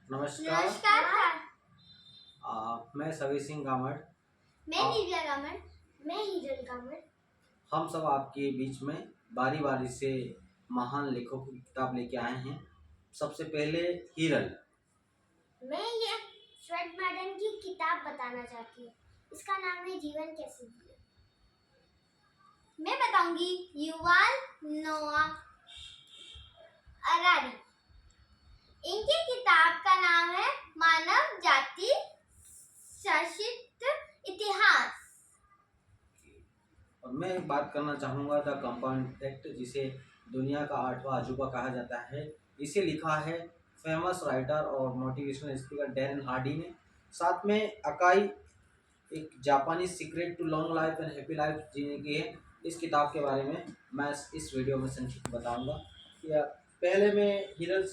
नमस्कार। नमस्कार। मैं सवी सिंह गामड़। मैं दिव्या गामड़। मैं हिरल गामड़। हम सब आपके बीच में बारी बारी से महान लेखकों की किताब लेके आए हैं। सबसे पहले हिरल। मैं ये श्वेत मैडम की किताब बताना चाहती हूँ। इसका नाम है जीवन कैसे जिए। मैं बताऊंगी युval नोआ हरारी। इनकी किताब का नाम है मानव जाति शासित इतिहास। और मैं एक बात करना चाहूँगा द कंपाउंड इफेक्ट, जिसे दुनिया का 8वां अजूबा कहा जाता है। इसे लिखा है फेमस राइटर और मोटिवेशनल स्पीकर डैरेन हार्डी ने। साथ में अकाई, एक जापानी secret to long life and happy life जीने की है। इस किताब के बारे में मैं इस वीडियो में संक्षिप्त बताऊंगा। या पहले मैं हिरल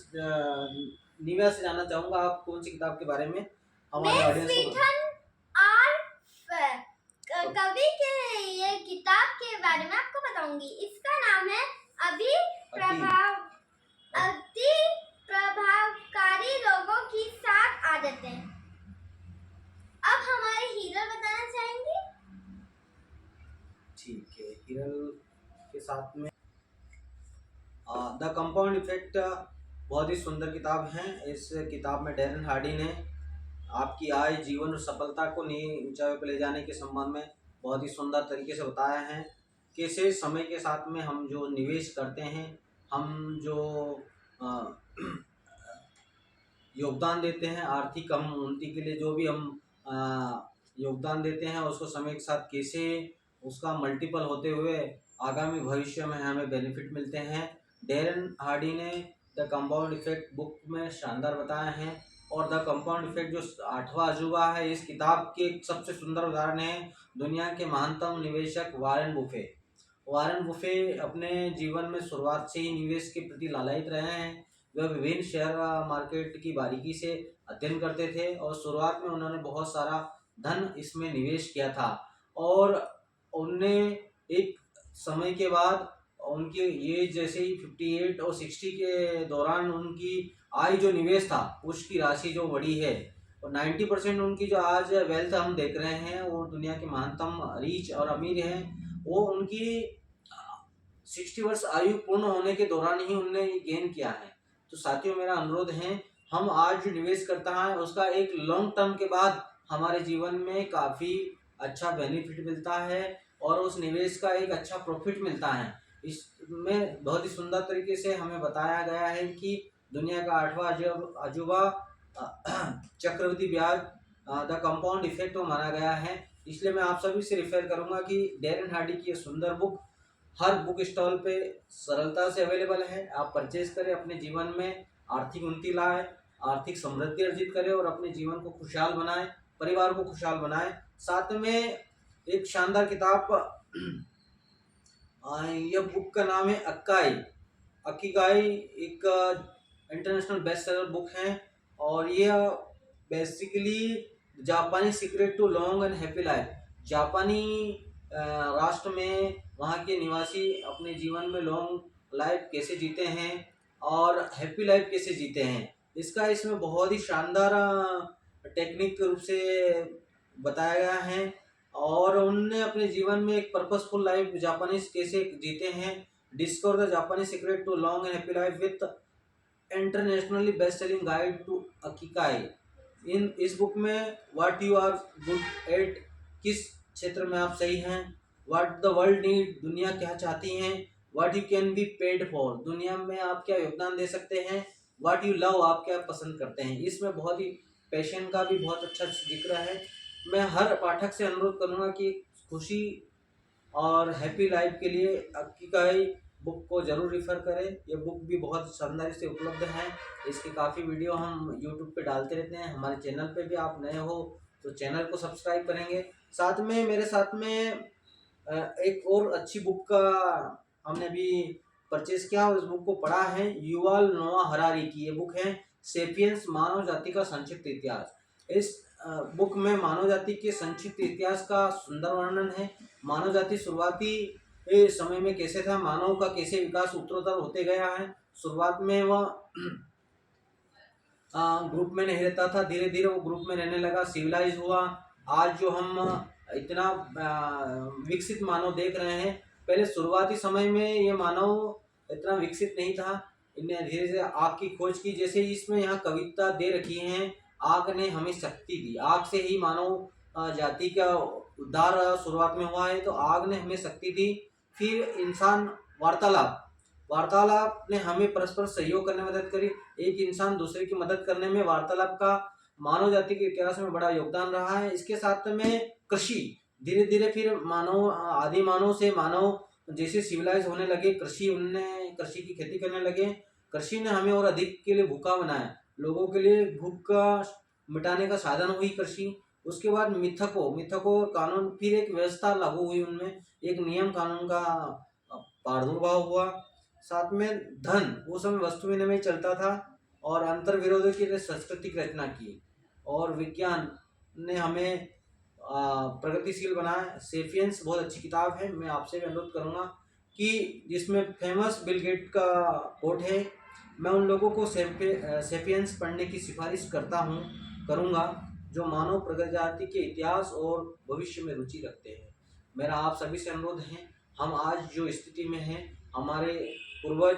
निव्या से जानना चाहूँगा, आप कौन सी किताब के बारे में हमारे ऑडियंस को कवि के ये किताब के बारे में आपको बताऊंगी। इसका नाम है अति प्रभावकारी लोगों की 7 आदतें। अब हमारे हीरो बताना चाहेंगे। ठीक है, हिरल के साथ में द कंपाउंड इफेक्ट बहुत ही सुंदर किताब है। इस किताब में डैरेन हार्डी ने आपकी आय, जीवन और सफलता को नई ऊंचाई पर ले जाने के संबंध में बहुत ही सुंदर तरीके से बताया है। कैसे समय के साथ में हम जो निवेश करते हैं, हम जो योगदान देते हैं, आर्थिक हम उन्नति के लिए जो भी हम योगदान देते हैं, उसको समय के साथ कैसे उसका मल्टीपल होते हुए आगामी भविष्य में हमें बेनिफिट मिलते हैं। डैरेन हार्डी ने द कंपाउंड इफेक्ट बुक में शानदार बताया है। और द कंपाउंड इफेक्ट जो 8वां अजूबा है, इस किताब के सबसे सुंदर उदाहरण है दुनिया के महानतम निवेशक वारेन बुफे। वारेन बुफे अपने जीवन में शुरुआत से ही निवेश के प्रति लालायित रहे हैं। वह विभिन्न शेयर मार्केट की बारीकी से अध्ययन करते थे और शुरुआत में उन्होंने बहुत सारा धन इसमें निवेश किया था। और उनने एक समय के बाद उनकी एज जैसे ही 58 और 60 के दौरान उनकी आय जो निवेश था उसकी राशि जो बढ़ी है, और 90% उनकी जो आज वेल्थ हम देख रहे हैं वो दुनिया के महानतम रीच और अमीर हैं, वो उनकी 60 वर्ष आयु पूर्ण होने के दौरान ही उनने गेन किया है। तो साथियों, मेरा अनुरोध है, हम आज जो निवेश करता है उसका एक लॉन्ग टर्म के बाद हमारे जीवन में काफ़ी अच्छा बेनिफिट मिलता है और उस निवेश का एक अच्छा प्रॉफिट मिलता है। इसमें बहुत ही सुंदर तरीके से हमें बताया गया है कि दुनिया का 8वां अजूबा चक्रवृद्धि ब्याज द कंपाउंड इफेक्ट माना गया है। इसलिए मैं आप सभी से रिफर करूंगा कि डैरेन हार्डी की ये सुंदर बुक हर बुक स्टॉल पे सरलता से अवेलेबल है। आप परचेज करें, अपने जीवन में आर्थिक उन्नति लाए, आर्थिक समृद्धि अर्जित करें और अपने जीवन को खुशहाल बनाएं, परिवार को खुशहाल बनाएं। साथ में एक शानदार किताब, यह बुक का नाम है अक्कीगाई, एक इंटरनेशनल बेस्ट सेलर बुक है। और यह बेसिकली जापानी secret to long and happy life, जापानी राष्ट्र में वहाँ के निवासी अपने जीवन में लॉन्ग लाइफ कैसे जीते हैं और हैप्पी लाइफ कैसे जीते हैं, इसका इसमें बहुत ही शानदार टेक्निक रूप से बताया गया है। और उनने अपने जीवन में एक पर्पसफुल लाइफ जापानीज कैसे जीते हैं। Discover the Japanese secret to long and happy life with internationally best selling guide to Ikigai. इस बुक में what you are good at, किस क्षेत्र में आप सही हैं, व्हाट द वर्ल्ड नीड, दुनिया क्या चाहती है, what you can be paid for, दुनिया में आप क्या योगदान दे सकते हैं, व्हाट यू लव, आप क्या पसंद करते हैं। इसमें बहुत ही पैशन का भी बहुत अच्छा जिक्र है। मैं हर पाठक से अनुरोध करूंगा कि खुशी और हैप्पी लाइफ के लिए अक्कीगाई बुक को जरूर रिफ़र करें। ये बुक भी बहुत शानदार से उपलब्ध है। इसकी काफ़ी वीडियो हम यूट्यूब पे डालते रहते हैं। हमारे चैनल पे भी आप नए हो तो चैनल को सब्सक्राइब करेंगे। साथ में मेरे साथ में एक और अच्छी बुक का हमने अभी परचेज किया और इस बुक को पढ़ा है, युval नोआ हरारी की ये बुक है सेपियंस, मानव जाति का संक्षिप्त इतिहास। इस बुक में मानव जाति के संक्षिप्त इतिहास का सुंदर वर्णन है। मानव जाति शुरुआती समय में कैसे था, मानव का कैसे विकास उत्तरोत्तर होते गया है। शुरुआत में वह ग्रुप में नहीं रहता था, धीरे धीरे वो ग्रुप में रहने लगा, सिविलाइज हुआ। आज जो हम इतना विकसित मानव देख रहे हैं, पहले शुरुआती समय में ये मानव इतना विकसित नहीं था। इन्हें धीरे धीरे आग की खोज की, जैसे इसमें यहाँ कविता दे रखी है, आग ने हमें शक्ति दी। आग से ही मानव जाति का उद्धार शुरुआत में हुआ है, तो आग ने हमें शक्ति दी। फिर इंसान वार्तालाप ने हमें परस्पर सहयोग करने में मदद करी। एक इंसान दूसरे की मदद करने में वार्तालाप का मानव जाति के इतिहास में बड़ा योगदान रहा है। इसके साथ में कृषि, धीरे धीरे फिर मानव आदि मानव से मानव जैसे सिविलाइज होने लगे, कृषि की खेती करने लगे। कृषि ने हमें और अधिक के लिए भूखा बनाया, लोगों के लिए भूख का मिटाने का साधन हुई कृषि। उसके बाद मिथकों कानून, फिर एक व्यवस्था लागू हुई, उनमें एक नियम कानून का प्रादुर्भाव हुआ। साथ में धन, उस समय वस्तु विनिमय चलता था, और अंतर विरोधों की सांस्कृतिक रचना की। और विज्ञान ने हमें प्रगतिशील बनाया। सेपियंस बहुत अच्छी किताब है, मैं आपसे भी अनुरोध करूँगा कि जिसमें फेमस बिल गेट का कोट है, मैं उन लोगों को सेपियंस पढ़ने की सिफारिश करूँगा जो मानव प्रजाति के इतिहास और भविष्य में रुचि रखते हैं। मेरा आप सभी से अनुरोध है, हम आज जो स्थिति में हैं, हमारे पूर्वज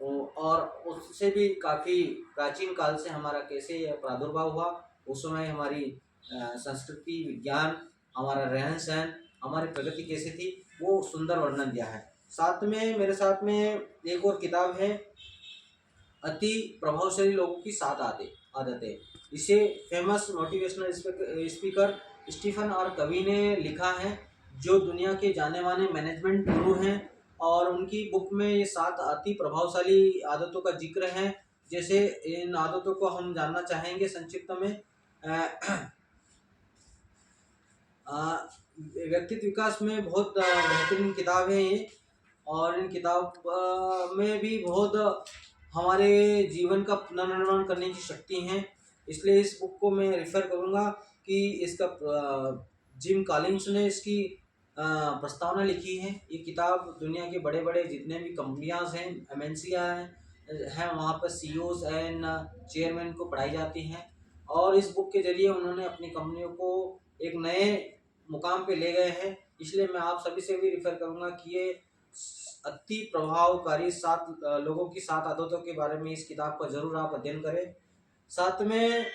और उससे भी काफ़ी प्राचीन काल से हमारा कैसे प्रादुर्भाव हुआ, उस समय हमारी संस्कृति, विज्ञान, हमारा रहन सहन, हमारी प्रगति कैसी थी, वो सुंदर वर्णन दिया है। साथ में मेरे साथ में एक और किताब है, अति प्रभावशाली लोगों की 7 आदतें। इसे famous motivational speaker Stephen R Covey ने लिखा है, जो दुनिया के जाने माने मैनेजमेंट गुरु हैं, और उनकी बुक में ये 7 अति प्रभावशाली आदतों का जिक्र है। जैसे इन आदतों को हम जानना चाहेंगे संक्षिप्त में। व्यक्तित्व विकास में बहुत बेहतरीन किताब है ये, और इन किताब में भी बहुत हमारे जीवन का पुनर्निर्माण करने की शक्ति है। इसलिए इस बुक को मैं रेफर करूँगा कि इसका जिम कॉलिंस ने इसकी प्रस्तावना लिखी है। ये किताब दुनिया के बड़े बड़े जितने भी कंपनियां हैं, एमएनसियां हैं, वहाँ पर सीईओज एंड चेयरमैन को पढ़ाई जाती हैं, और इस बुक के जरिए उन्होंने अपनी कंपनियों को एक नए मुकाम पे ले गए हैं। इसलिए मैं आप सभी से भी रेफर करूँगा कि ये अति प्रभावकारी 7 लोगों की 7 आदतों के बारे में इस किताब का जरूर आप अध्ययन करें। साथ में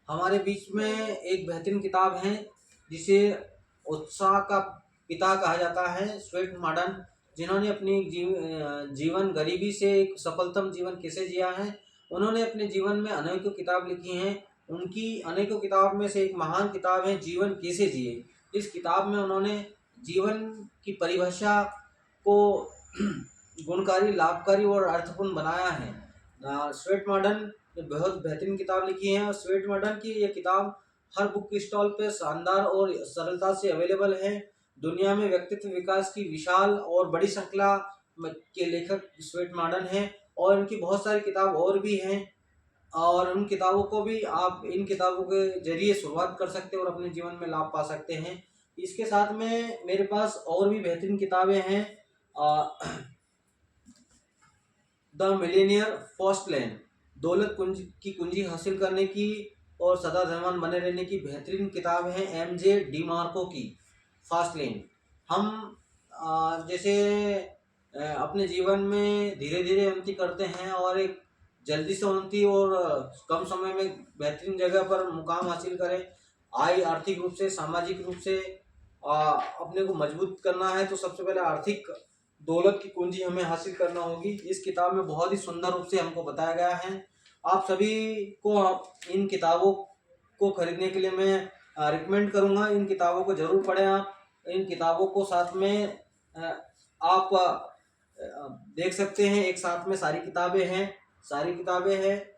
हमारे बीच में एक बेहतरीन किताब है जिसे उत्साह का पिता कहा जाता है, स्वेट मॉडर्न, जिन्होंने अपनी जीवन गरीबी से एक सफलतम जीवन कैसे जिया है। उन्होंने अपने जीवन में अनेकों किताब लिखी हैं। उनकी अनेकों किताब में से एक महान किताब है जीवन कैसे जिए। इस किताब में उन्होंने जीवन की परिभाषा को गुणकारी, लाभकारी और अर्थपूर्ण बनाया है। स्वेट मॉडर्न ने बहुत बेहतरीन किताब लिखी है, और स्वेट मॉडर्न की ये किताब हर बुक स्टॉल पे शानदार और सरलता से अवेलेबल है। दुनिया में व्यक्तित्व विकास की विशाल और बड़ी श्रृंखला के लेखक स्वेट मॉडर्न हैं, और इनकी बहुत सारी किताब और भी हैं, और उन किताबों को भी आप इन किताबों के जरिए शुरुआत कर सकते हैं और अपने जीवन में लाभ पा सकते हैं। इसके साथ में मेरे पास और भी बेहतरीन किताबें हैं। द मिलेनियर फर्स्ट लेन, दौलत की कुंजी हासिल करने की और सदा धनवान बने रहने की बेहतरीन किताब है एमजे डिमार्को की फास्ट लेन। हम जैसे अपने जीवन में धीरे धीरे उन्नति करते हैं, और एक जल्दी से उन्नति और कम समय में बेहतरीन जगह पर मुकाम हासिल करें। आर्थिक रूप से, सामाजिक रूप से अपने को मजबूत करना है, तो सबसे पहले आर्थिक दौलत की कुंजी हमें हासिल करना होगी। इस किताब में बहुत ही सुंदर रूप से हमको बताया गया है। आप सभी को इन किताबों को खरीदने के लिए मैं रिकमेंड करूंगा। इन किताबों को जरूर पढ़ें। आप इन किताबों को साथ में आप देख सकते हैं, एक साथ में सारी किताबें हैं।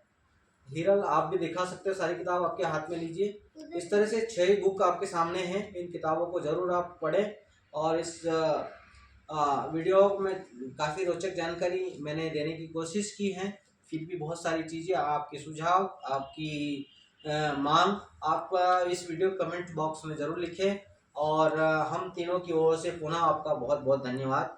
हिरल, आप भी दिखा सकते हो, सारी किताब आपके हाथ में लीजिए। इस तरह से 6 बुक आपके सामने हैं। इन किताबों को जरूर आप पढ़ें, और इस वीडियो में काफ़ी रोचक जानकारी मैंने देने की कोशिश की है। फिर भी बहुत सारी चीज़ें, आपके सुझाव, आपकी मांग, आप इस वीडियो कमेंट बॉक्स में ज़रूर लिखें, और हम तीनों की ओर से पुनः आपका बहुत बहुत धन्यवाद।